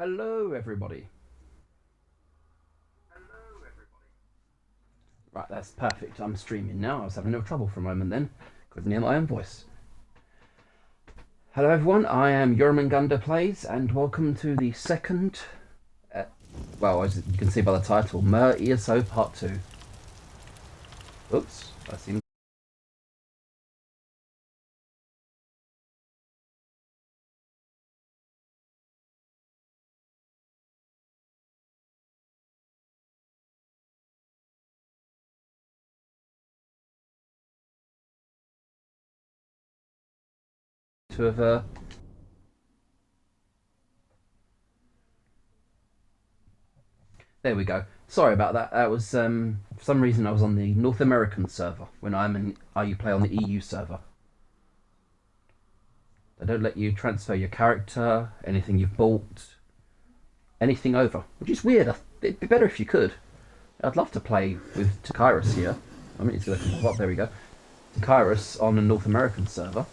Hello, everybody. Right, that's perfect. I'm streaming now. I was having a little trouble for a moment then. Couldn't hear my own voice. Hello, everyone. I am Yormungandr Plays, and welcome to the second, well, as you can see by the title, Mer Eso Part 2. Oops, I seem to have there we go. Sorry about that. That was for some reason I was on the North American server when I'm in. You play on the EU server. They don't let you transfer your character, anything you've bought, anything over, which is weird. It'd be better if you could. I'd love to play with Takairos here. I mean, it's going to pop up. There we go. Takairos on a North American server.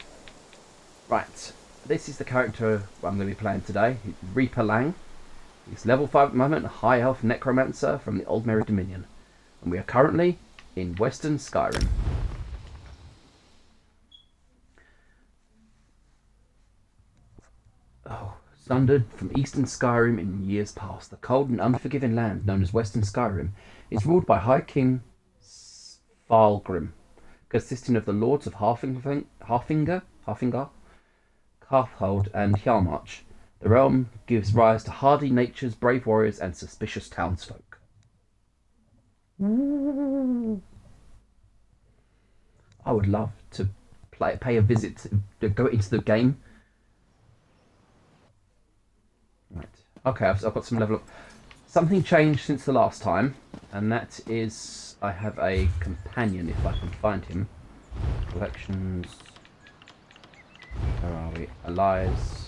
Right, this is the character I'm going to be playing today. Reaper Lang. He's level 5 at the moment, a high elf necromancer from the Old Merry Dominion. And we are currently in Western Skyrim. Oh, sundered from Eastern Skyrim in years past, the cold and unforgiving land known as Western Skyrim is ruled by High King Svalgrim, consisting of the Lords of Harfingar, Karthold, and Hjalmarch. The realm gives rise to hardy natures, brave warriors, and suspicious townsfolk. Ooh. I would love to pay a visit to go into the game. Right. Okay, I've got some level up. Something changed since the last time, and that is I have a companion if I can find him. Collections. Where are we? Allies.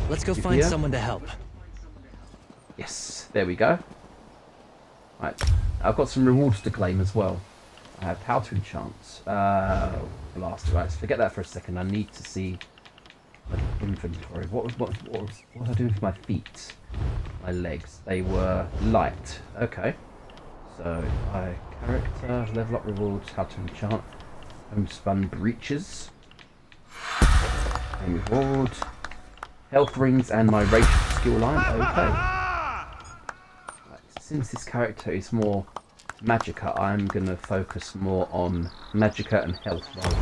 Let's go find someone to help. Yes, there we go. Right, I've got some rewards to claim as well. I have how to enchant. Blast. Right, forget that for a second. I need to see my inventory. What was I doing for my feet? My legs. They were light. Okay. So character, level up rewards, how to enchant, homespun breeches, and reward. Health rings and my racial skill line. Okay. Right, since this character is more magicka, I'm going to focus more on magicka and health rather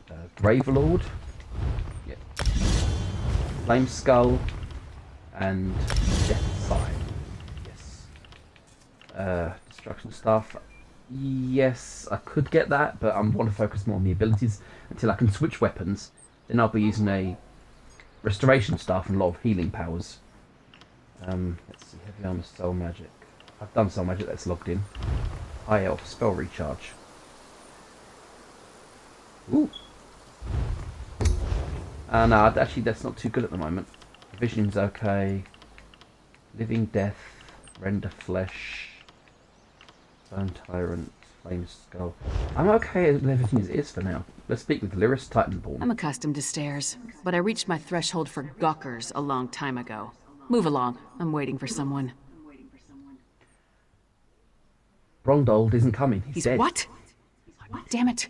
than Gravelord. Yep. Flame Skull and Death Sign. Yes. Destruction Staff. Yes, I could get that, but I want to focus more on the abilities until I can switch weapons. Then I'll be using a restoration staff and a lot of healing powers. Let's see, heavy armor, soul magic. I've done soul magic, that's logged in. High elf, spell recharge. Ooh. No, actually that's not too good at the moment. Vision's okay. Living death, render flesh, bone tyrant, flame skull. I'm okay with everything as it is for now. Let's speak with Lyris Titanborn. I'm accustomed to stairs, but I reached my threshold for gawkers a long time ago. Move along. I'm waiting for someone. Brongdold isn't coming. He's dead. What? Damn it.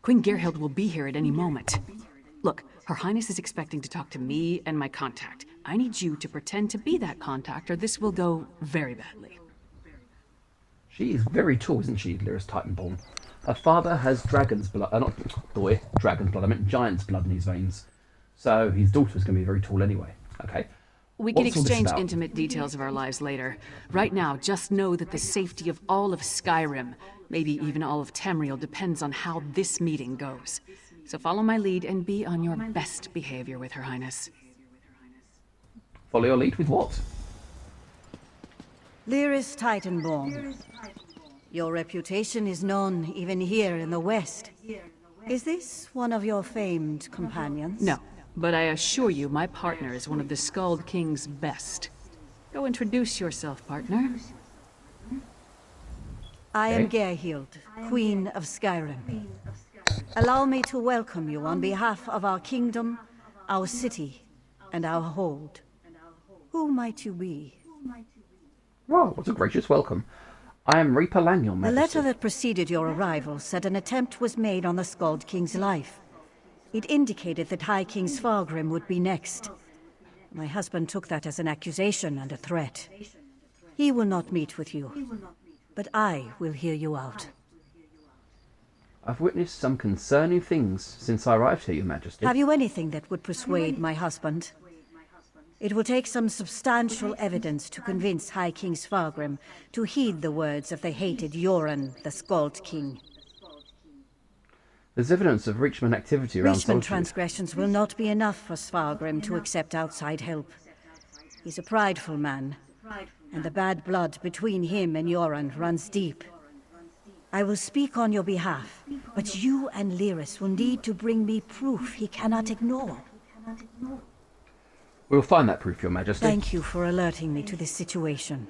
Queen Gerhild will be here at any moment. Look, Her Highness is expecting to talk to me and my contact. I need you to pretend to be that contact, or this will go very badly. She is very tall, isn't she, Lyris Titanborn? Her father has dragon's blood, dragon's blood, I meant giant's blood in his veins. So his daughter's going to be very tall anyway. Okay. We can exchange intimate details of our lives later. Right now, just know that the safety of all of Skyrim, maybe even all of Tamriel, depends on how this meeting goes. So follow my lead and be on your best behavior with Her Highness. Follow your lead with what? Lyris Titanborn. Your reputation is known even here in the West. Is this one of your famed companions? No, but I assure you my partner is one of the Skald King's best. Go introduce yourself, partner. I am Okay. Gerhild, Queen of Skyrim. Allow me to welcome you on behalf of our kingdom, our city, and our hold. Who might you be? Well, what a gracious welcome. I am Reaper Lang, your The letter majesty. that preceded your arrival said an attempt was made on the Skald King's life. It indicated that High King Svargrim would be next. My husband took that as an accusation and a threat. He will not meet with you, but I will hear you out. I've witnessed some concerning things since I arrived here, your majesty. Have you anything that would persuade my husband? It will take some substantial evidence to convince High King Svargrim to heed the words of the hated Yoren, the Skald King. There's evidence of Reachman activity around Reachman Solitude. transgressions will not be enough for Svargrim to accept outside help. He's a prideful man, and the bad blood between him and Yoren runs deep. I will speak on your behalf, but you and Lyris will need to bring me proof he cannot ignore. We'll find that proof, your majesty. Thank you for alerting me to this situation.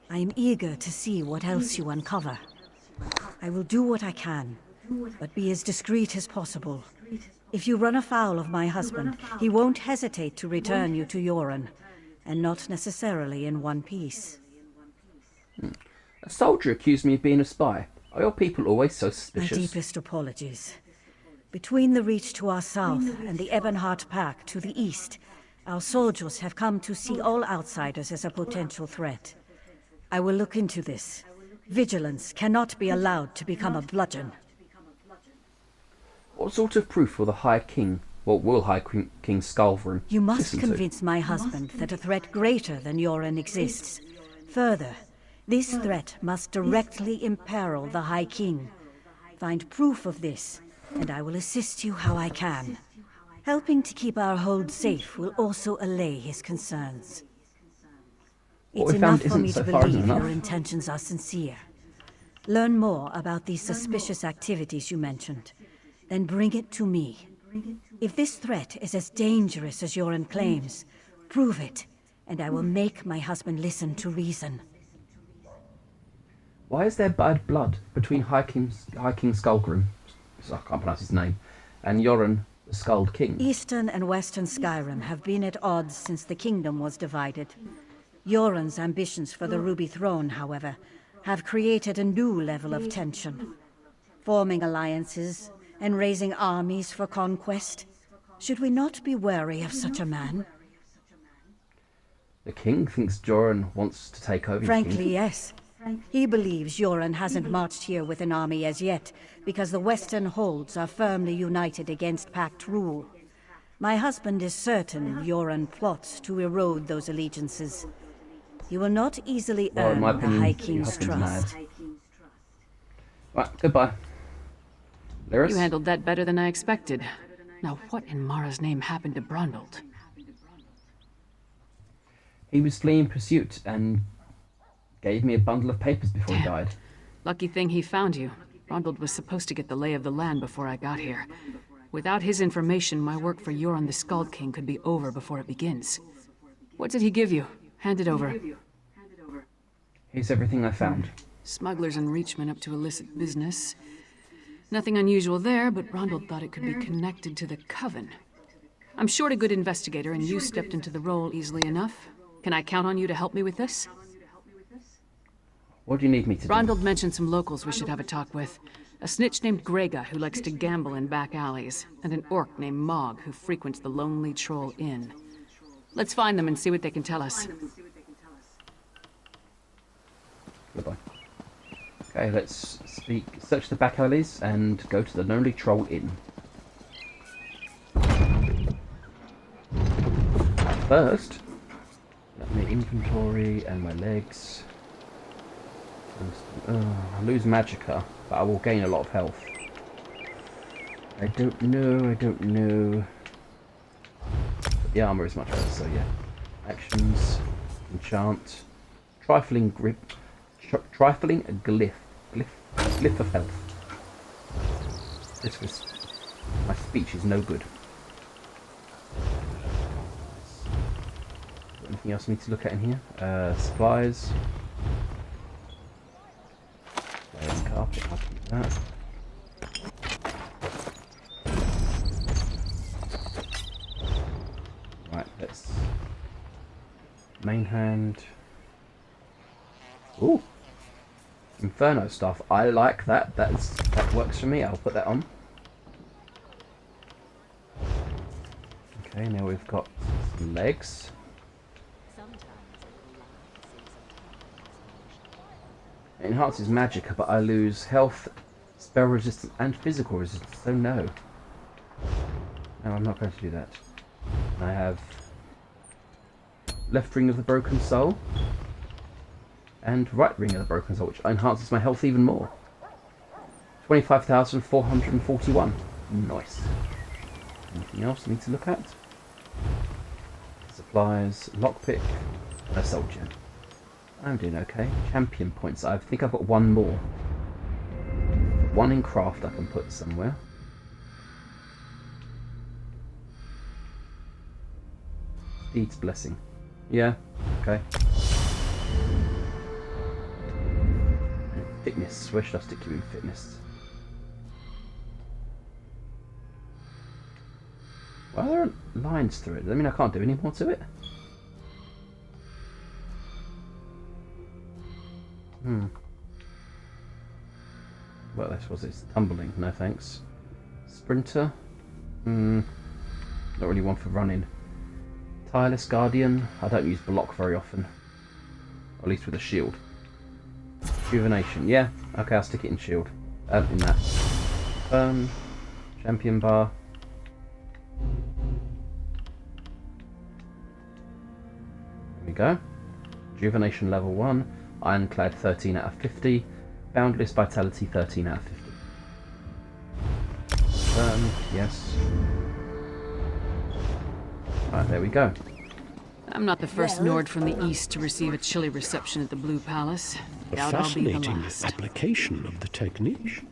I am eager to see what else you uncover. I will do what I can, but be as discreet as possible. If you run afoul of my husband, he won't hesitate to return you to Yoren, and not necessarily in one piece. A soldier accused me of being a spy. Are your people always so My suspicious? deepest apologies. Between the Reach to our south and the Ebonheart Pack to the east, our soldiers have come to see all outsiders as a potential threat. I will look into this. Vigilance cannot be allowed to become a bludgeon. What sort of proof will the High King, will High King Skullgrim You must listen to? convince my husband that a threat greater than Yoren exists. Further, this threat must directly imperil the High King. Find proof of this, and I will assist you how I can. Helping to keep our hold safe will also allay his concerns. What It's we found enough for isn't me so to far believe enough. your intentions are sincere. Learn more about these suspicious activities you mentioned, then bring it to me. If this threat is as dangerous as Yoren claims, prove it, and I will make my husband listen to reason. Why is there bad blood between High King Skullgrim, I can't pronounce his name, and Yoren, the Skald King? Eastern and Western Skyrim have been at odds since the kingdom was divided. Yoren's ambitions for the Ruby Throne, however, have created a new level of tension. Forming alliances and raising armies for conquest. Should we not be wary of such a man? The king thinks Joran wants to take over his Frankly, kingdom? yes. He believes Yoren hasn't marched here with an army as yet, because the Western holds are firmly united against Pact rule. My husband is certain Yoren plots to erode those allegiances. He will not easily Well, in earn my the opinion, High your King's husband's trust. mad. Right, goodbye. Lyris? You handled that better than I expected. Now, what in Mara's name happened to Brundled? He was fleeing pursuit and gave me a bundle of papers before he Damn. died. Lucky thing he found you. Brundled was supposed to get the lay of the land before I got here. Without his information, my work for Yoren the Skald King could be over before it begins. What did he give you? Hand it over. Here's everything I found. Smugglers and Reachmen up to illicit business. Nothing unusual there, but Brundled thought it could be connected to the Coven. I'm short a good investigator, and you stepped into the role easily enough. Can I count on you to help me with this? What do you need me to do? Brundled mentioned some locals we should have a talk with. A snitch named Grega who likes to gamble in back alleys, and an orc named Mog who frequents the Lonely Troll Inn. Let's find them and see what they can tell us. Goodbye. Okay, let's search the back alleys and go to the Lonely Troll Inn. First, let me inventory and my legs. I lose magicka, but I will gain a lot of health. I don't know. The armor is much better, so yeah. Actions, enchant, trifling grip, trifling glyph of health. This was, my speech is no good. Anything else I need to look at in here? Supplies. that. Right, let's... Main hand. Ooh! Inferno stuff. I like that. That works for me. I'll put that on. Okay, now we've got some legs. It enhances magic, but I lose health, spell resistance, and physical resistance, so no. No, I'm not going to do that. I have left ring of the broken soul and right ring of the broken soul, which enhances my health even more. 25,441. Nice. Anything else I need to look at? Supplies, lockpick, and a soul gem. I'm doing okay. Champion points. I think I've got one more. One in craft I can put somewhere. Steed's blessing. Yeah, okay. Fitness. Where should I stick you in fitness? Why are there lines through it? Does that mean I can't do any more to it? Well, this was it's tumbling. No thanks. Sprinter. Not really one for running. Tireless Guardian. I don't use block very often. Or at least with a shield. Rejuvenation. Yeah. Okay, I'll stick it in shield. In that. Champion bar. There we go. Rejuvenation level 1. Ironclad 13 out of 50. Boundless Vitality 13 out of 50. Yes. Right, there we go. I'm not the first Nord from the east to receive a chilly reception at the Blue Palace. A Doubt I'll be the fascinating last. application of the technique.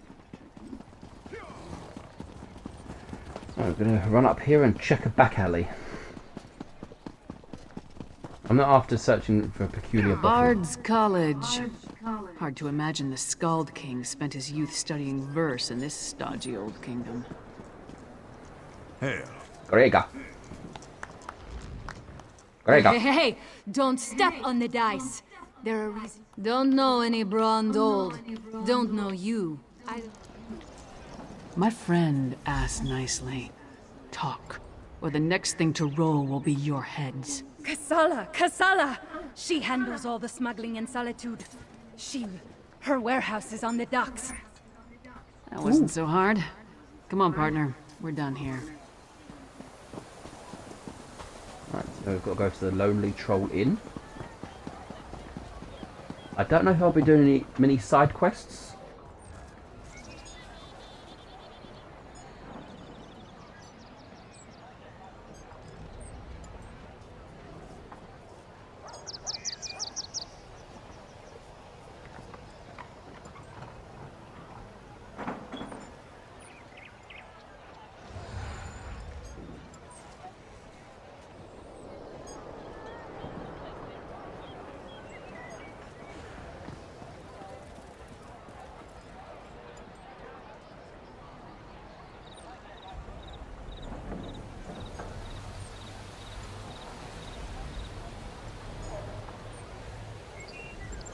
So we're going to run up here and check a back alley. I'm not after searching for a peculiar bottle. Bard's College. Hard to imagine the Skald King spent his youth studying verse in this stodgy old kingdom. Hail. Grega. Grega. Hey, don't step on the dice. There are reasons. Don't know any Brond old. Don't know you. My friend asked nicely. Talk, or the next thing to roll will be your heads. Kasala! She handles all the smuggling in Solitude. Her warehouse is on the docks. That wasn't so hard. Come on, partner. We're done here. Right, so we've got to go to the Lonely Troll Inn. I don't know if I'll be doing any mini side quests.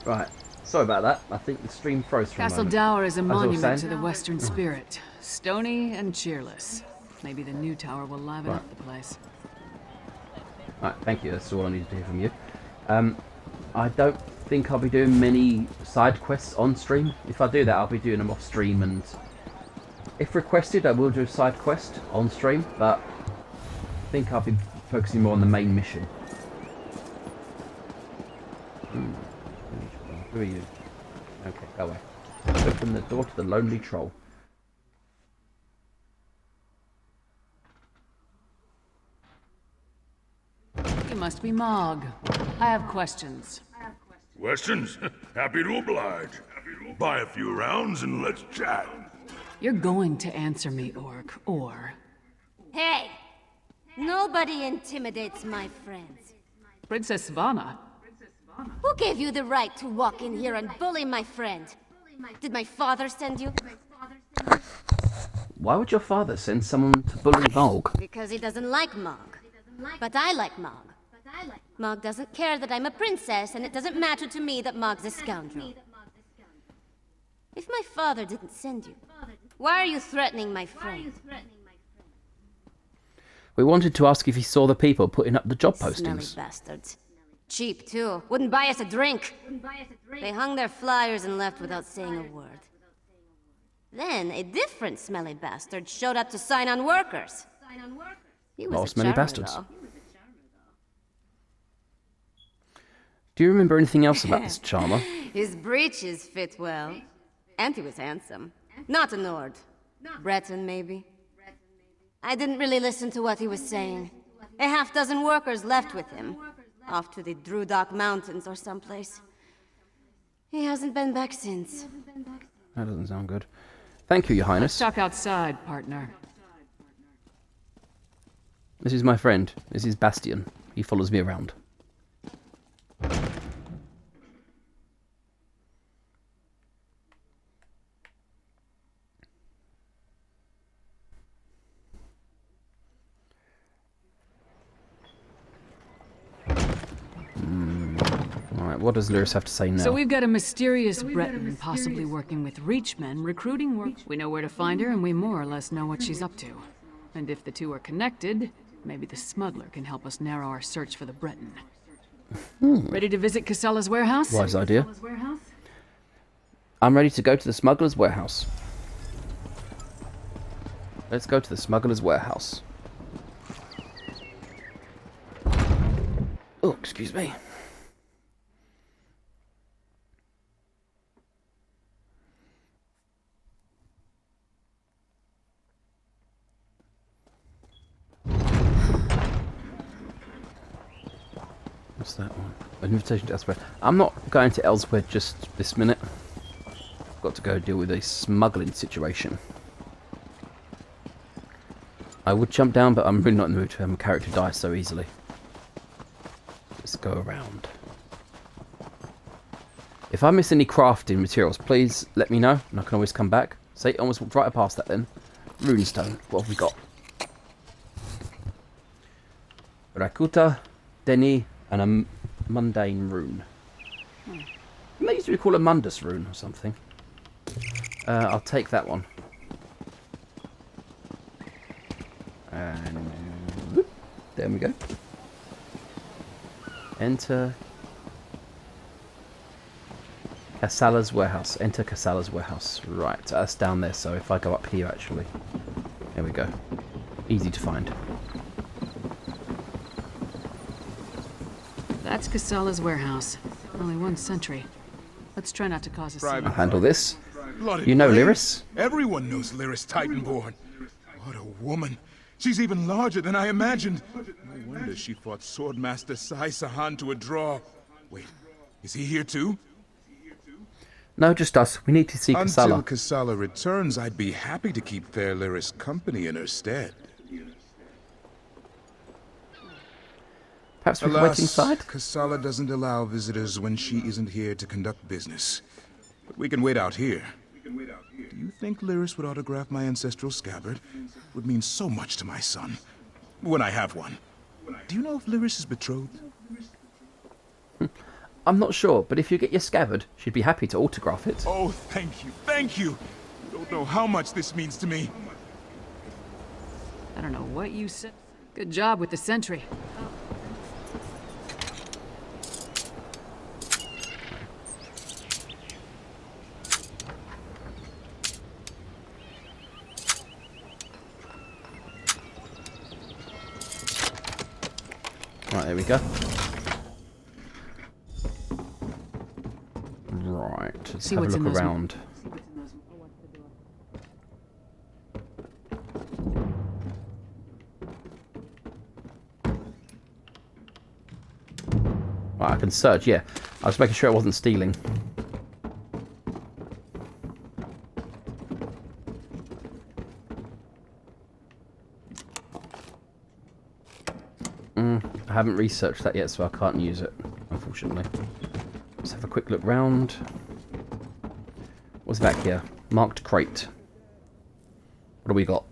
Right, sorry about that. I think the stream froze for a Castle moment. Dower is a As I was monument to saying. the Western spirit. Stony and cheerless. Maybe the new tower will liven up the place. Right, thank you. That's all I needed to hear from you. I don't think I'll be doing many side quests on stream. If I do that, I'll be doing them off stream, and if requested, I will do a side quest on stream, but I think I'll be focusing more on the main mission. Who are you? Okay, go away. Open the door to the Lonely Troll. You must be Mog. I have questions. Questions? Happy to oblige. Buy a few rounds and let's chat. You're going to answer me, Orc, or... Hey! Nobody intimidates my friends. Princess Svana. Who gave you the right to walk in here and bully my friend? Did my father send you? Why would your father send someone to bully Mog? Because he doesn't like Mog. But I like Mog. Mog doesn't care that I'm a princess, and it doesn't matter to me that Mog's a scoundrel. If my father didn't send you, why are you threatening my friend? We wanted to ask if he saw the people putting up the job Smelly postings. bastards. Cheap, too. Wouldn't buy us a drink. They hung their flyers and left without saying a word. Then a different smelly bastard showed up to sign on workers. He was More a smelly charmer, bastards. though. Do you remember anything else about this charmer? His breeches fit well. And he was handsome. Not a Nord. Breton, maybe. I didn't really listen to what he was saying. A half-dozen workers left with him. Off to the Drudok Mountains or someplace. He hasn't been back since. That doesn't sound good. Thank you, Your Let's Highness. talk outside, partner. This is my friend. This is Bastian. He follows me around. Alright, what does Lyris have to say now? So we've got a mysterious Breton possibly working with Reachmen, recruiting work. We know where to find her, and we more or less know what she's up to. And if the two are connected, maybe the smuggler can help us narrow our search for the Breton. Ready to visit Casella's warehouse? Wise idea. I'm ready to go to the smuggler's warehouse. Let's go to the smuggler's warehouse. Oh, excuse me. What's that one? An invitation to Elsewhere. I'm not going to Elsewhere just this minute. I've got to go deal with a smuggling situation. I would jump down, but I'm really not in the mood to have my character die so easily. Let's go around. If I miss any crafting materials, please let me know, and I can always come back. See, almost walked right past that then. Runestone. What have we got? Rakuta, Deni, and a mundane rune. They used to be called a Mundus rune or something. I'll take that one. And whoop, there we go. Enter Casella's warehouse. Enter Casella's warehouse. Right, that's down there. So if I go up here, actually, there we go. Easy to find. That's Casella's warehouse. Only one sentry. Let's try not to cause a scene. I'll handle this. Blooded You know flame. Lyris? Everyone knows Lyris Titanborn. What a woman. She's even larger than I imagined. No wonder she fought Swordmaster Sai Sahan to a draw. Wait, is he here too? No, just us. We need to see Until Casella. Casella returns, I'd be happy to keep fair Lyris company in her stead. Perhaps we can wait inside? Casella doesn't allow visitors when she isn't here to conduct business. But we can wait out here. Do you think Lyris would autograph my ancestral scabbard? Would mean so much to my son. When I have one. Do you know if Lyris is betrothed? I'm not sure, but if you get your scabbard, she'd be happy to autograph it. Oh, thank you, thank you! You don't know how much this means to me. I don't know what you said. Good job with the sentry. Right, there we go. Right, let's See have a what's in look those- around. Right, I can search, yeah. I was making sure I wasn't stealing. I haven't researched that yet, so I can't use it, unfortunately. Let's have a quick look round. What's back here? Marked crate. What do we got?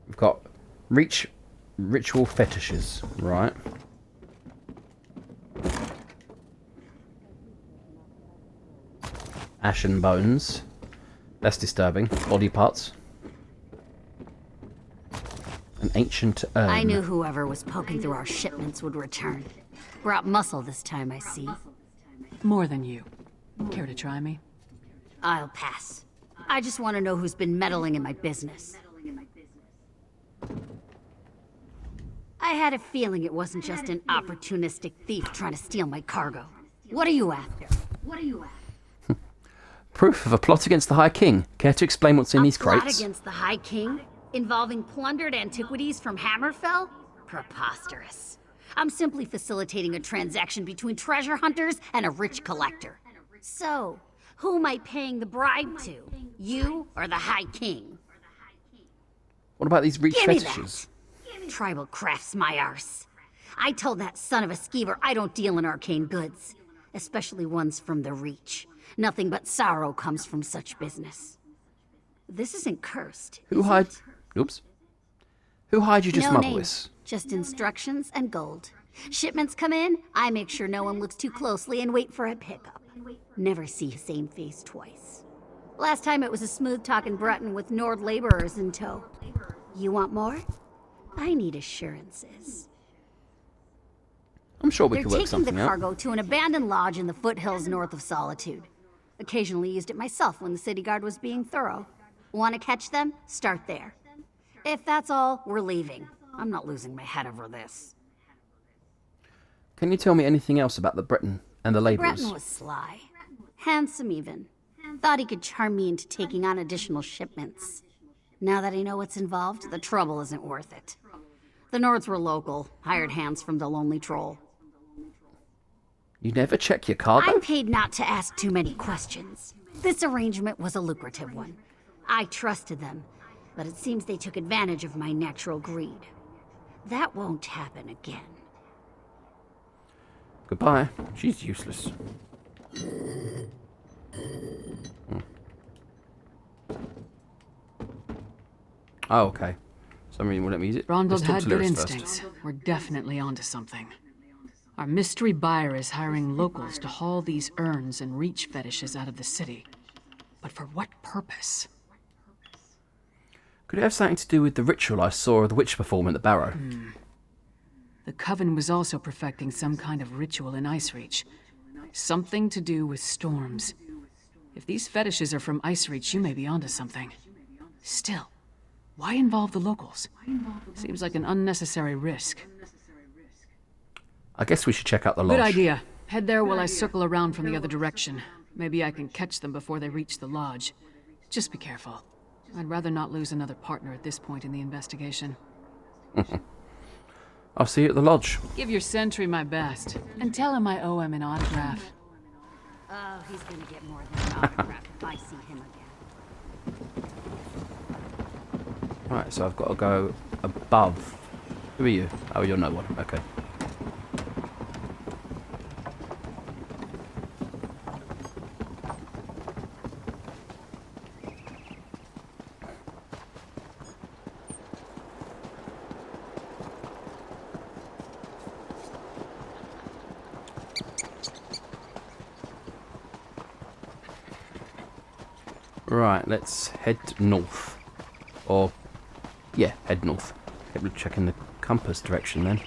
We've got ritual fetishes, right? Ashen bones. That's disturbing. Body parts. An ancient urn. I knew whoever was poking through our shipments would return. Brought muscle this time, I see. More than you. Care to try me? I'll pass. I just want to know who's been meddling in my business. I had a feeling it wasn't just an opportunistic thief trying to steal my cargo. What are you after? Proof of a plot against the High King. Care to explain what's in these A plot crates? against the High King? Involving plundered antiquities from Hammerfell? Preposterous. I'm simply facilitating a transaction between treasure hunters and a rich collector. So, who am I paying the bribe to? You or the High King? What about these reach Give me fetishes? that! Tribal crafts my arse. I told that son of a skeever I don't deal in arcane goods. Especially ones from the Reach. Nothing but sorrow comes from such business. This isn't cursed. Who hired... Oops. Who hired you to No smuggle name, this? just instructions and gold. Shipments come in, I make sure no one looks too closely and wait for a pickup. Never see the same face twice. Last time it was a smooth-talking Breton with Nord laborers in tow. You want more? I need assurances. I'm sure we They're could work taking something the out. cargo to an abandoned lodge in the foothills north of Solitude. Occasionally used it myself when the city guard was being thorough. Want to catch them? Start there. If that's all, we're leaving. I'm not losing my head over this. Can you tell me anything else about the Breton and the labourers? Breton was sly. Handsome even. Thought he could charm me into taking on additional shipments. Now that I know what's involved, the trouble isn't worth it. The Nords were local, hired hands from the Lonely Troll. You never check your cargo? I'm paid not to ask too many questions. This arrangement was a lucrative one. I trusted them, but it seems they took advantage of my natural greed. That won't happen again. Goodbye. She's useless. Oh, okay. Somebody will let me use it. Ronville Let's talk had to good Lyris first. instincts. We're definitely onto something. Our mystery buyer is hiring locals to haul these urns and reach fetishes out of the city. But for what purpose? Could it have something to do with the ritual I saw the witch perform in the barrow? The Coven was also perfecting some kind of ritual in Icereach. Something to do with storms. If these fetishes are from Icereach, you may be onto something. Still, why involve the locals? Seems like an unnecessary risk. I guess we should check out the lodge. Good idea. Head there while I circle around from the other direction. Maybe I can catch them before they reach the lodge. Just be careful. I'd rather not lose another partner at this point in the investigation. I'll see you at the lodge. Give your sentry my best, and tell him I owe him an autograph. Oh, he's gonna get more than an autograph if I see him again. Right, so I've got to go above. Who are you? Oh, you're no one. Okay. Right, let's head north. Or, yeah, head north. Keep checking the compass direction then.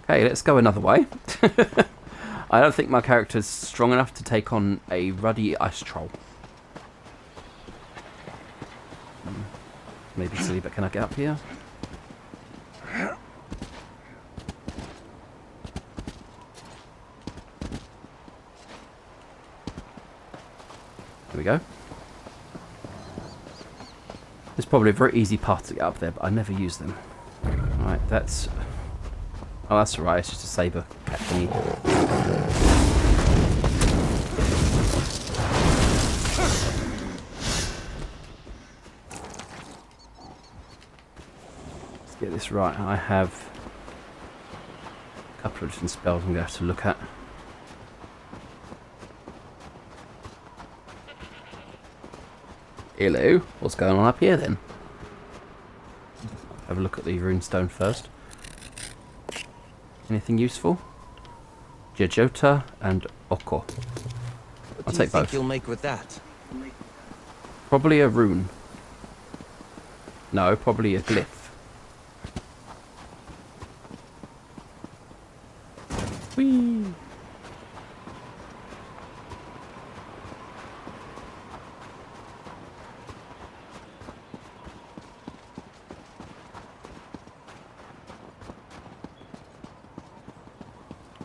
Okay, let's go another way. I don't think my character's strong enough to take on a ruddy ice troll. Maybe silly, but can I get up here? There we go. There's probably a very easy path to get up there, but I never use them. Right, that's... Oh, that's alright, it's just a saber cat thingy. Let's get this right. I have a couple of different spells I'm going to have to look at. Hello. What's going on up here then? Have a look at the runestone first. Anything useful? Jajota and Oko. I'll take both. You'll make with that? Probably a rune. No, probably a glyph. Whee!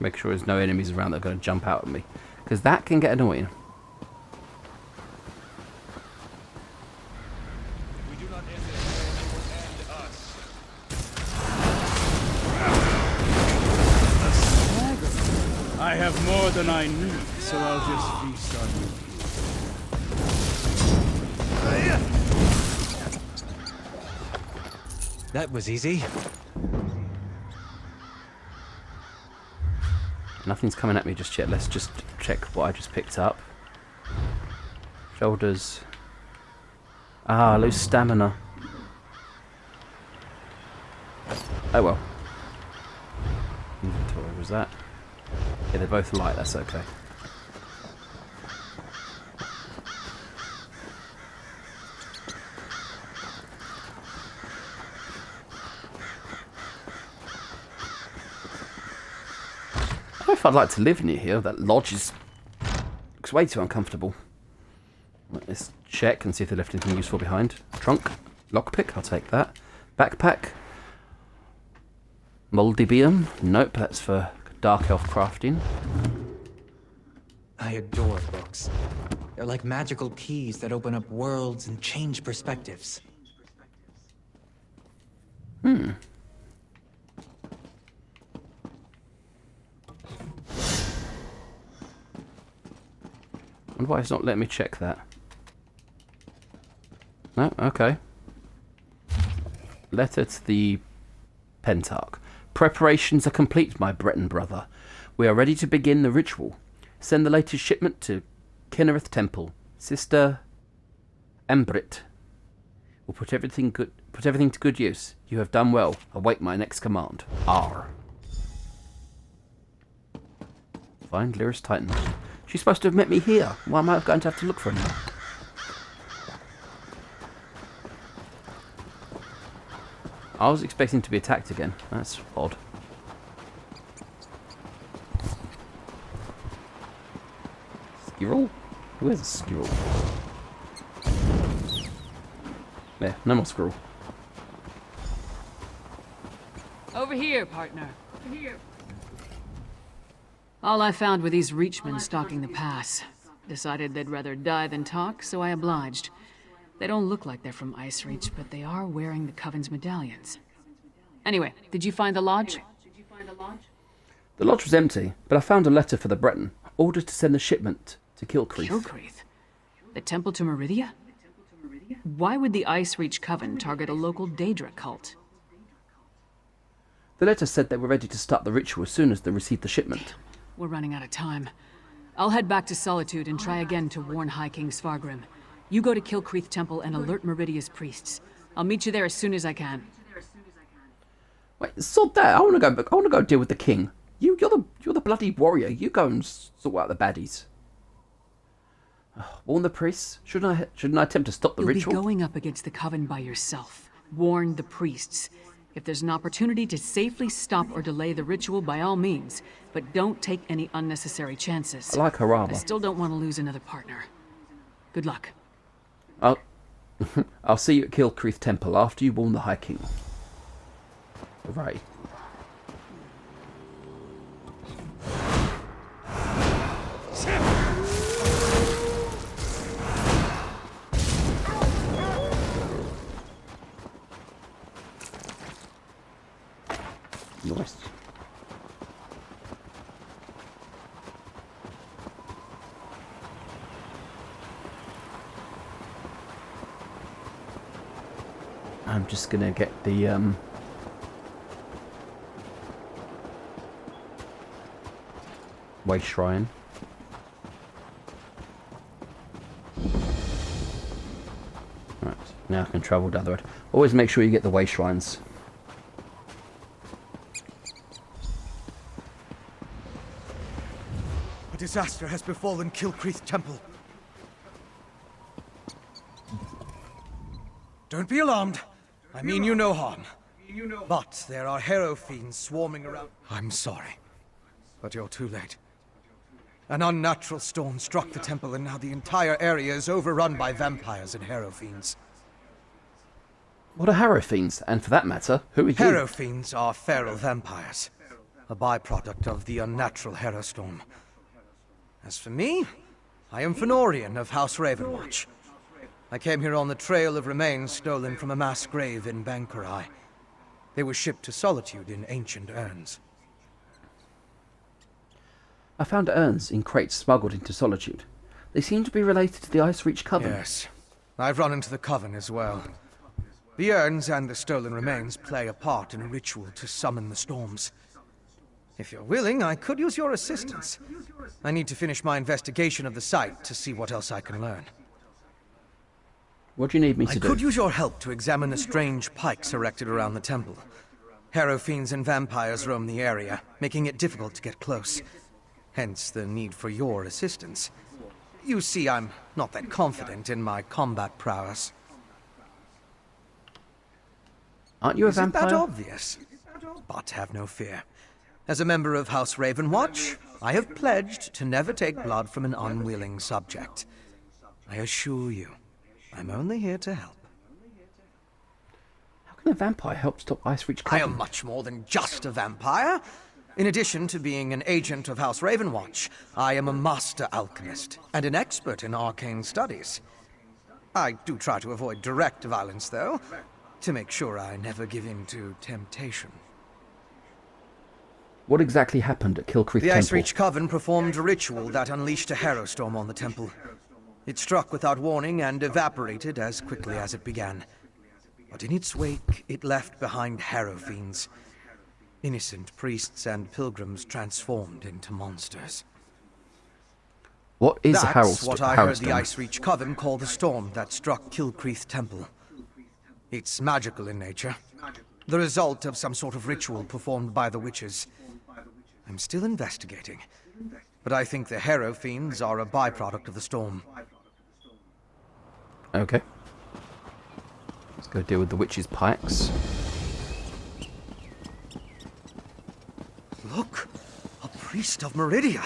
Make sure there's no enemies around that are going to jump out at me, because that can get annoying. We do not end it, it will end us. I have more than I need, so I'll just feast on you. That was easy. Nothing's coming at me just yet. Let's just check what I just picked up. Shoulders. Ah, lose stamina. Oh well. Inventory was that? Yeah, they're both light. That's okay. I don't know if I'd like to live near here. That lodge looks way too uncomfortable. Let's check and see if they left anything useful behind. Trunk, lockpick, I'll take that. Backpack, moldybium. Nope, that's for dark elf crafting. I adore books. They're like magical keys that open up worlds and change perspectives. Wonder why it's not letting me check that. No, okay. Letter to the Pentarch. Preparations are complete, my Breton brother. We are ready to begin the ritual. Send the latest shipment to Kinnereth Temple. Sister Embrit will put everything to good use. You have done well. Await my next command. R. Find Lyris Titan. She's supposed to have met me here. Why am I going to have to look for her now? I was expecting to be attacked again. That's odd. Squirrel? Where's a squirrel? There, no more squirrel. Over here, partner. Over here. All I found were these Reachmen stalking the pass. Decided they'd rather die than talk, so I obliged. They don't look like they're from Ice Reach, but they are wearing the Coven's medallions. Anyway, did you find the lodge? The lodge was empty, but I found a letter for the Breton. Ordered to send a shipment to Kilcreath. Kilcreath? The temple to Meridia? Why would the Ice Reach Coven target a local Daedra cult? The letter said they were ready to start the ritual as soon as they received the shipment. We're running out of time. I'll head back to Solitude and try again to warn High King Svargrim. You go to Kilcreath Temple and alert Meridia's priests. I'll meet you there as soon as I can. Wait, sod that! I want to go deal with the king. You're the bloody warrior. You go and sort out the baddies. Warn the priests? Shouldn't I attempt to stop the ritual? You'll be going up against the Coven by yourself. Warn the priests. If there's an opportunity to safely stop or delay the ritual, by all means. But don't take any unnecessary chances. I like her armor. I still don't want to lose another partner. Good luck. I'll see you at Kilcreath Temple after you warn the High King. Right. Nice. I'm just gonna get the Way Shrine. Now I can travel down the road. Always make sure you get the way shrines. A disaster has befallen Kilcreath Temple. Don't be alarmed. I mean you no harm. But there are Harrow fiends swarming around. I'm sorry, but you're too late. An unnatural storm struck the temple, and now the entire area is overrun by vampires and Harrow fiends. What are Harrow fiends? And for that matter, who are you? Harrow fiends are feral vampires, a byproduct of the unnatural Harrow storm. As for me, I am Fenorian of House Ravenwatch. I came here on the trail of remains stolen from a mass grave in Bankurai. They were shipped to Solitude in ancient urns. I found urns in crates smuggled into Solitude. They seem to be related to the Ice Reach Coven. Yes, I've run into the Coven as well. The urns and the stolen remains play a part in a ritual to summon the storms. If you're willing, I could use your assistance. I need to finish my investigation of the site to see what else I can learn. What do you need me to do? I could use your help to examine the strange pikes erected around the temple. Harrow fiends and vampires roam the area, making it difficult to get close. Hence the need for your assistance. You see, I'm not that confident in my combat prowess. Aren't you a vampire? Isn't that obvious? But have no fear. As a member of House Ravenwatch, I have pledged to never take blood from an unwilling subject. I assure you, I'm only here to help. How can a vampire help stop Ice Reach I Coven? am much more than just a vampire. In addition to being an agent of House Ravenwatch, I am a master alchemist and an expert in arcane studies. I do try to avoid direct violence, though, to make sure I never give in to temptation. What exactly happened at Kilcreath The Temple? Ice Reach Coven performed a ritual that unleashed a Harrow storm on the temple. It struck without warning and evaporated as quickly as it began. But in its wake, it left behind Harrow fiends. Innocent priests and pilgrims transformed into monsters. What is a Harrow That's what I heard the Ice Reach Coven call the storm that struck Kilcreath Temple. It's magical in nature, the result of some sort of ritual performed by the witches. I'm still investigating, but I think the Harrow fiends are a byproduct of the storm. Okay. Let's go deal with the witch's pikes. Look! A priest of Meridia!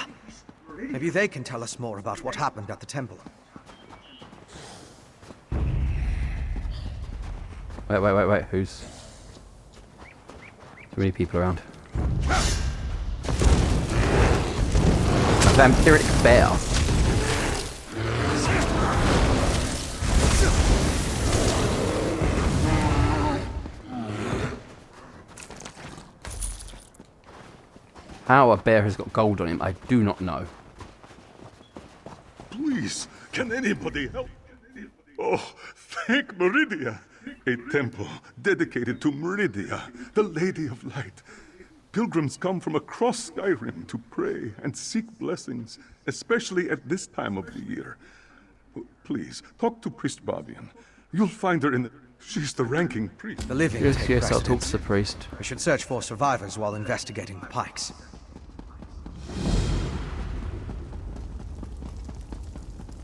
Maybe they can tell us more about what happened at the temple. Wait. Who's... Too many people around. A vampiric bear. How a bear has got gold on him, I do not know. Please, can anybody help? Oh, thank Meridia. A temple dedicated to Meridia, the Lady of Light. Pilgrims come from across Skyrim to pray and seek blessings, especially at this time of the year. Please, talk to Priest Bavian. You'll find her in the... She's the ranking priest. The living Yes, I'll talk to the priest. We should search for survivors while investigating the pikes.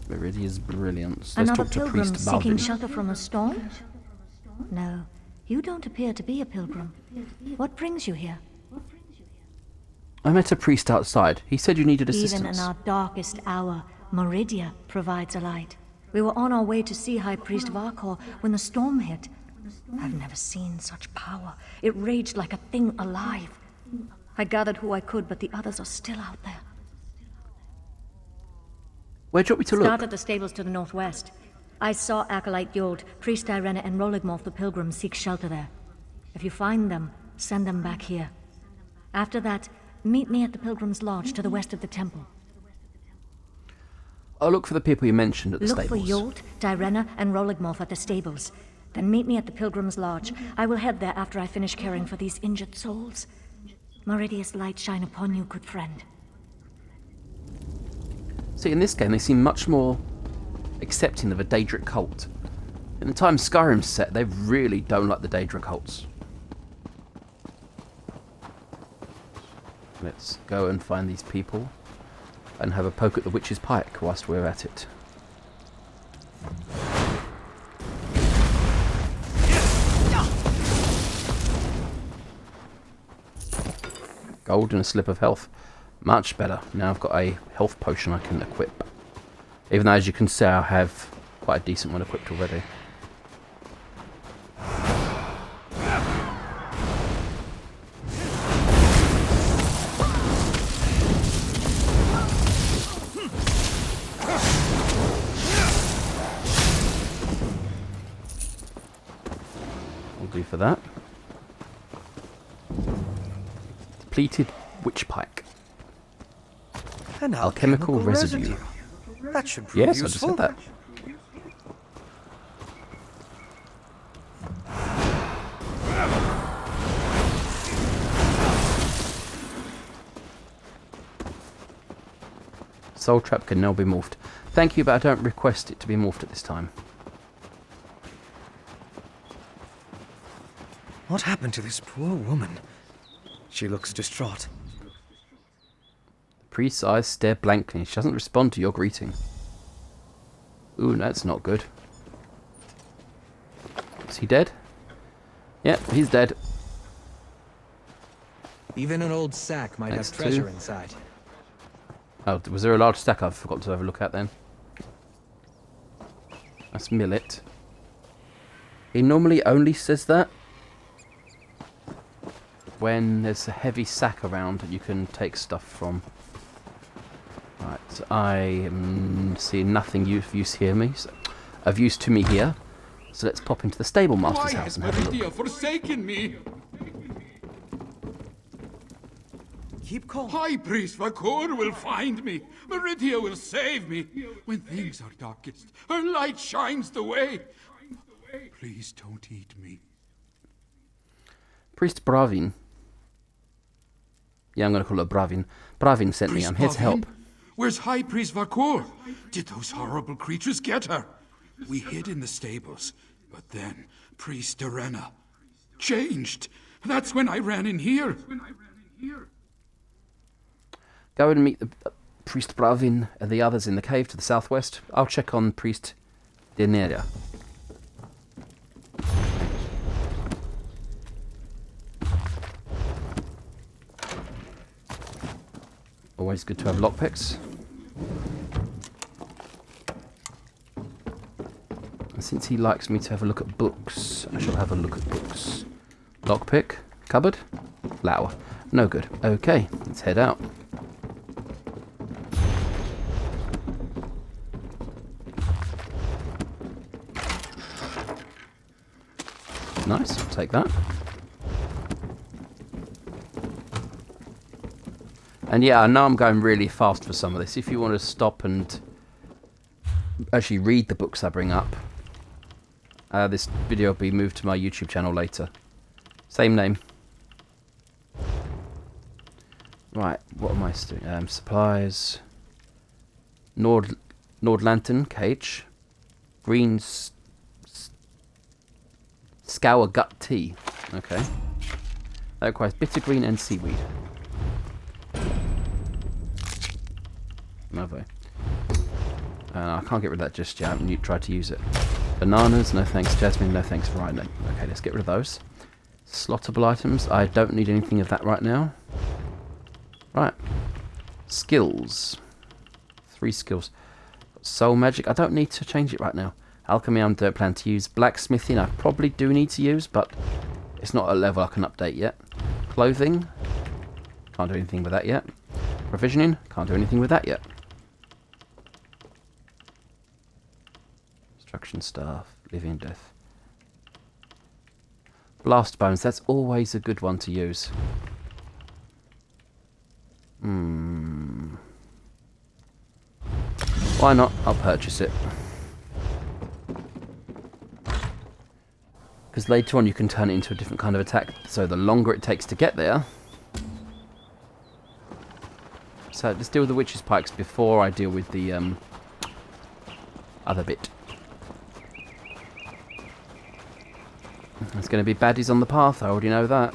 Meridia's brilliance. Let's Another talk to pilgrim Priest seeking Balvin. shelter from a storm? No, you don't appear to be a pilgrim. What brings you here? I met a priest outside. He said you needed assistance. Even in our darkest hour, Meridia provides a light. We were on our way to see High Priest Varkor when the storm hit. I've never seen such power. It raged like a thing alive. I gathered who I could, but the others are still out there. Where do you want me to look? Start at the stables to the northwest. I saw Acolyte Yold, Priest Irena, and Roligmoth the Pilgrim seek shelter there. If you find them, send them back here. After that, meet me at the Pilgrim's Lodge to the west of the temple. I'll look for the people you mentioned at the Look stables. for Yold, Irena, and Roligmoth at the stables. Then meet me at the Pilgrim's Lodge. I will head there after I finish caring for these injured souls. Meridia's light shine upon you, good friend. See, in this game, they seem much more accepting of a Daedric cult. In the time Skyrim's set, they really don't like the Daedra cults. Let's go and find these people and have a poke at the Witch's Pike whilst we're at it. Gold and a slip of health. Much better. Now I've got a health potion I can equip. Even though, as you can see, I have quite a decent one equipped already. Will do for that. Depleted witch pike. An alchemical residue. That should prove yes, useful. I just said that. Soul Trap can now be morphed. Thank you, but I don't request it to be morphed at this time. What happened to this poor woman? She looks distraught. The priest's eyes stare blankly. She doesn't respond to your greeting. Ooh, that's not good. Is he dead? Yep, he's dead. Even an old sack might That's have treasure two. inside. Oh, was there a large stack I forgot to have a look at then? That's millet. He normally only says that when there's a heavy sack around that you can take stuff from. Right, I am seeing nothing of use to me here. So let's pop into the stable master's house and have a look. Forsaken me? Keep calm. High Priest Vakor will find me. Meridia will save me. When things are darkest, her light shines the way. Please don't eat me. Priest Bravin. Yeah, I'm going to call her Bravin. Bravin sent me. I'm here to help. Where's High Priest Vakor? Did those horrible creatures get her? We hid in the stables, but then Priest Arena changed. That's when I ran in here. Go and meet the Priest Bravin and the others in the cave to the southwest. I'll check on Priest Deneria. Always good to have lockpicks. And since he likes me to have a look at books, I shall have a look at books. Lockpick, cupboard, flower. No good. Okay, let's head out. Nice, I'll take that. And yeah, I know I'm going really fast for some of this. If you want to stop and actually read the books I bring up, this video will be moved to my YouTube channel later. Same name. Right, what am I doing? Supplies. Nord Lantern cage. Green Scour gut tea. Okay. That requires bitter green and seaweed. Lovely. I can't get rid of that just yet. I haven't tried to use it. Bananas, no thanks. Jasmine, no thanks. Right, no. Okay, let's get rid of those. Slottable items. I don't need anything of that right now. Right. Skills. 3 skills. Soul magic. I don't need to change it right now. Alchemy I don't plan to use. Blacksmithing I probably do need to use, but it's not a level I can update yet. Clothing. Can't do anything with that yet. Provisioning. Can't do anything with that yet. Destruction staff. Living death. Blast bones. That's always a good one to use. Why not? I'll purchase it. Because later on you can turn it into a different kind of attack, so the longer it takes to get there. So let's deal with the witch's pikes before I deal with the other bit. There's going to be baddies on the path, I already know that.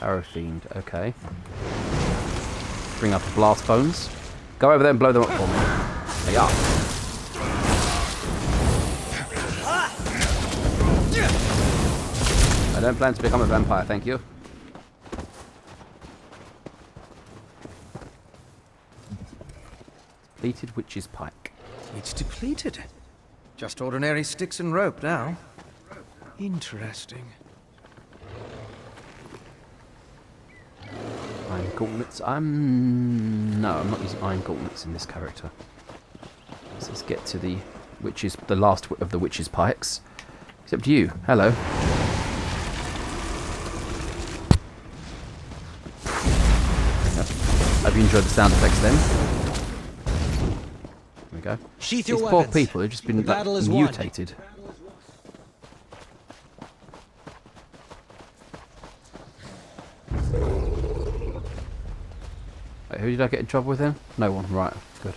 Arrow Fiend, okay. Bring up the blast bones. Go over there and blow them up for me. There you are. I don't plan to become a vampire, thank you. Depleted Witch's Pike. It's depleted. Just ordinary sticks and rope now. Interesting. Iron gauntlets. No, I'm not using iron gauntlets in this character. So let's get to the last of the witch's pikes. Except you. Hello. Hope you enjoyed the sound effects then. There we go. Sheath These your poor weapons. people have just been like, mutated. Wait, who did I get in trouble with then? No one. Right. Good.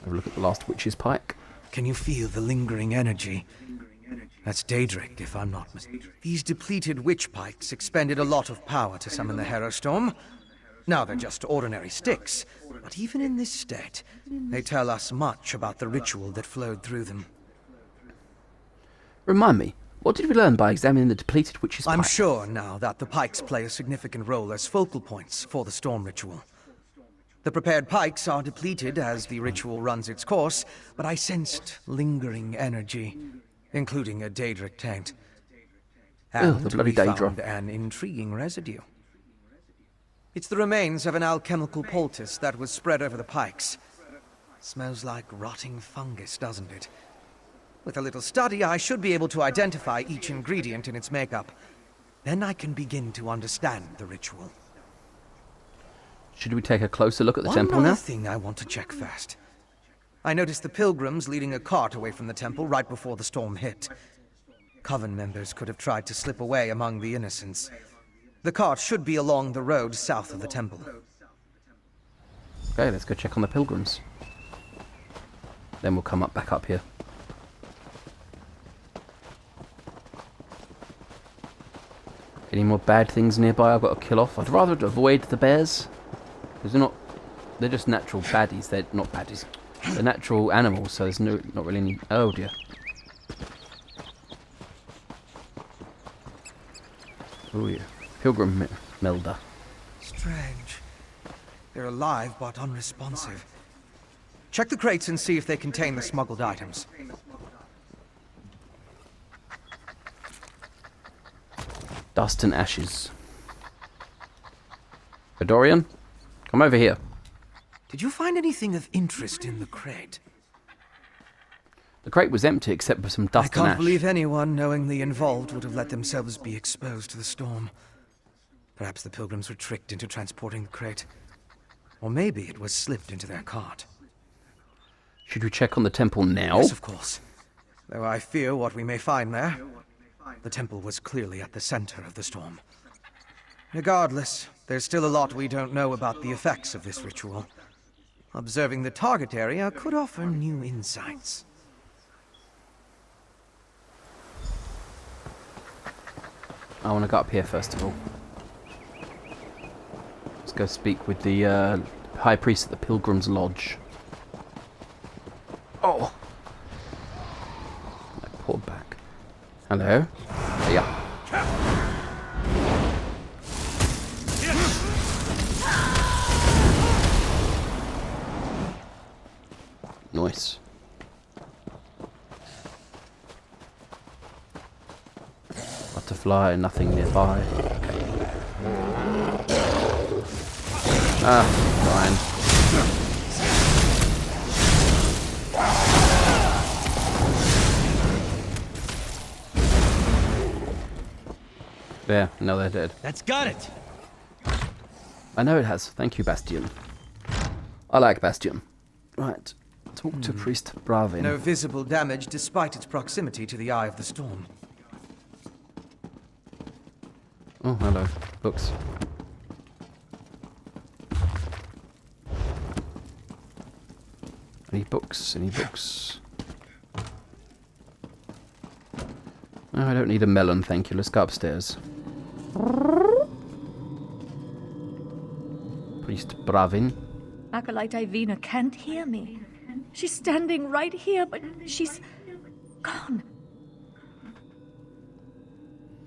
Have a look at the last witch's pike. Can you feel the lingering energy? That's Daedric, if I'm not mistaken. These depleted witch pikes expended a lot of power to summon the Herostorm. Now they're just ordinary sticks, but even in this state, they tell us much about the ritual that flowed through them. Remind me, what did we learn by examining the depleted witch's pike? I'm sure now that the pikes play a significant role as focal points for the storm ritual. The prepared pikes are depleted as the ritual runs its course, but I sensed lingering energy, including a Daedric taint. And the bloody we Daedra. found an intriguing residue. It's the remains of an alchemical poultice that was spread over the pikes. Smells like rotting fungus, doesn't it? With a little study, I should be able to identify each ingredient in its makeup. Then I can begin to understand the ritual. Should we take a closer look at the One temple other now? thing I want to check first. I noticed the pilgrims leading a cart away from the temple right before the storm hit. Coven members could have tried to slip away among the innocents. The cart should be along the road south of the temple. Okay, let's go check on the pilgrims. Then we'll come back up here. Any more bad things nearby I've got to kill off? I'd rather avoid the bears. Because they're just natural baddies. They're not baddies. They're natural animals, so there's not really any... Oh dear. Oh yeah. Pilgrim Melda. Strange. They're alive but unresponsive. Check the crates and see if they contain the smuggled items. Dust and ashes. Fedorian, come over here. Did you find anything of interest in the crate? The crate was empty except for some dust I can't and ash. believe anyone knowingly involved would have let themselves be exposed to the storm. Perhaps the pilgrims were tricked into transporting the crate. Or maybe it was slipped into their cart. Should we check on the temple now? Yes, of course. Though I fear what we may find there. The temple was clearly at the center of the storm. Regardless, there's still a lot we don't know about the effects of this ritual. Observing the target area could offer new insights. I want to go up here first of all. Let's go speak with the High Priest at the Pilgrim's Lodge. Oh! My poor back. Hello? Yeah. Nice. Butterfly, nothing nearby. Okay. Ah, fine. There, no, they're dead. That's got it. I know it has. Thank you, Bastion. I like Bastion. Right. Talk to Priest Bravin. No visible damage despite its proximity to the eye of the storm. Oh, hello. Books. Any books? Any books? No, I don't need a melon, thank you. Let's go upstairs. Priest Bravin. Acolyte Ivina can't hear me. She's standing right here, but she's gone.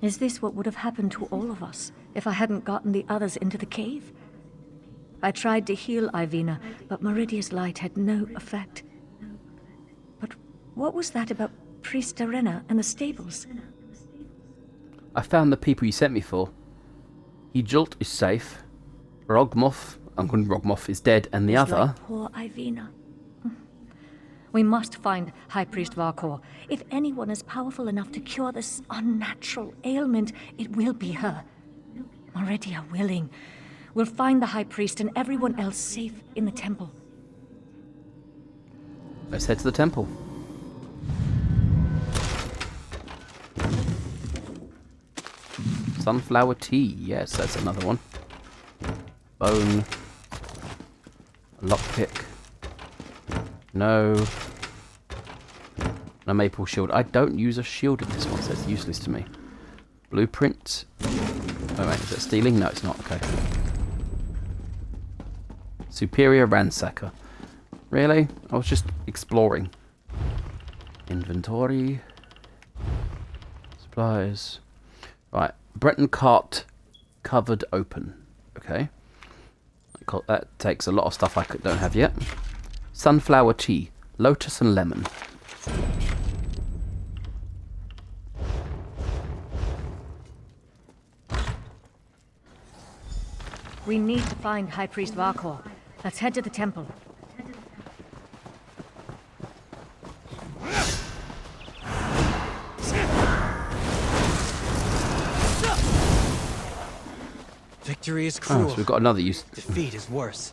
Is this what would have happened to all of us if I hadn't gotten the others into the cave? I tried to heal Ivina, but Meridia's light had no effect. But what was that about Priest Arena and the stables? I found the people you sent me for. Ejult is safe. Uncle Rogmoth is dead, and the It's other... like poor Ivina. We must find High Priest Varkor. If anyone is powerful enough to cure this unnatural ailment, it will be her. Meridia willing. We'll find the High Priest and everyone else safe in the temple. Let's head to the temple. Sunflower tea. Yes, that's another one. Bone. Lockpick. No. No maple shield. I don't use a shield in this one, so it's useless to me. Blueprint. Oh wait, is that stealing? No, it's not. Okay. Superior ransacker. Really? I was just exploring. Inventory. Supplies. Right. Breton cart covered open. Okay. That takes a lot of stuff I don't have yet. Sunflower tea. Lotus and lemon. We need to find High Priest Varkor. Let's head to the temple. Victory is cruel. Oh, so we've got another use. Defeat is worse.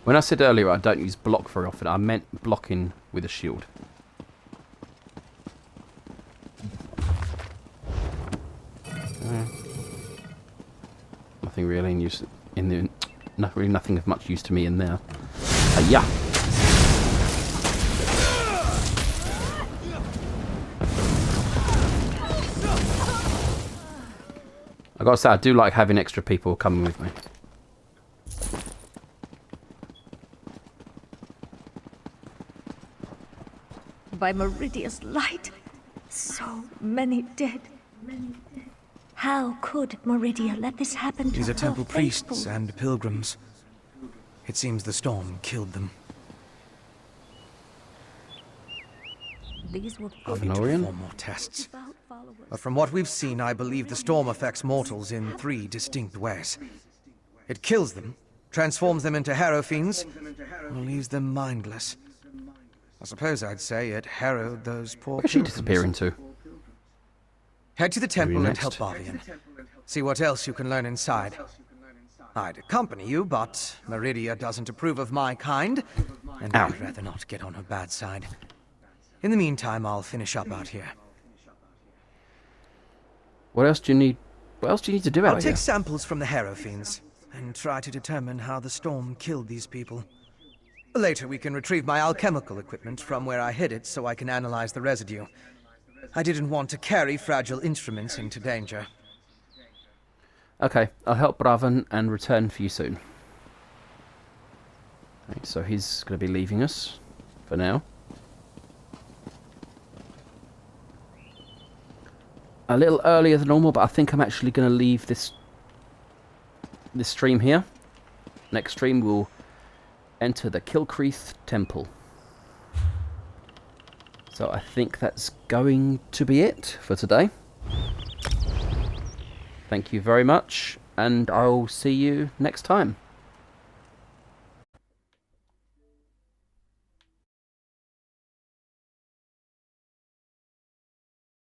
When I said earlier I don't use block very often, I meant blocking with a shield. Nothing really in use in the. Really nothing of much use to me in there. Yeah. I gotta say, I do like having extra people coming with me. By Meridia's light, so many dead. How could Meridia let this happen to These are her temple faithful? priests and pilgrims. It seems the storm killed them. These were I'll need to perform more tests. But from what we've seen, I believe the storm affects mortals in 3 distinct ways. It kills them, transforms them into harrow fiends, or leaves them mindless. I suppose I'd say it harrowed those poor Where's she pilgrims. disappearing to? Head to the temple and next? help Barvian. See what else you can learn inside. I'd accompany you, but Meridia doesn't approve of my kind, and I'd rather not get on her bad side. In the meantime, I'll finish up out here. What else do you need? What else do you need to do out I'll here? take samples from the harrow fiends and try to determine how the storm killed these people. Later, we can retrieve my alchemical equipment from where I hid it so I can analyze the residue. I didn't want to carry fragile instruments into danger. Okay, I'll help Braven and return for you soon. Okay, so he's going to be leaving us for now. A little earlier than normal, but I think I'm actually going to leave this stream here. Next stream we'll enter the Kilcreath Temple. So I think that's going to be it for today. Thank you very much, and I'll see you next time.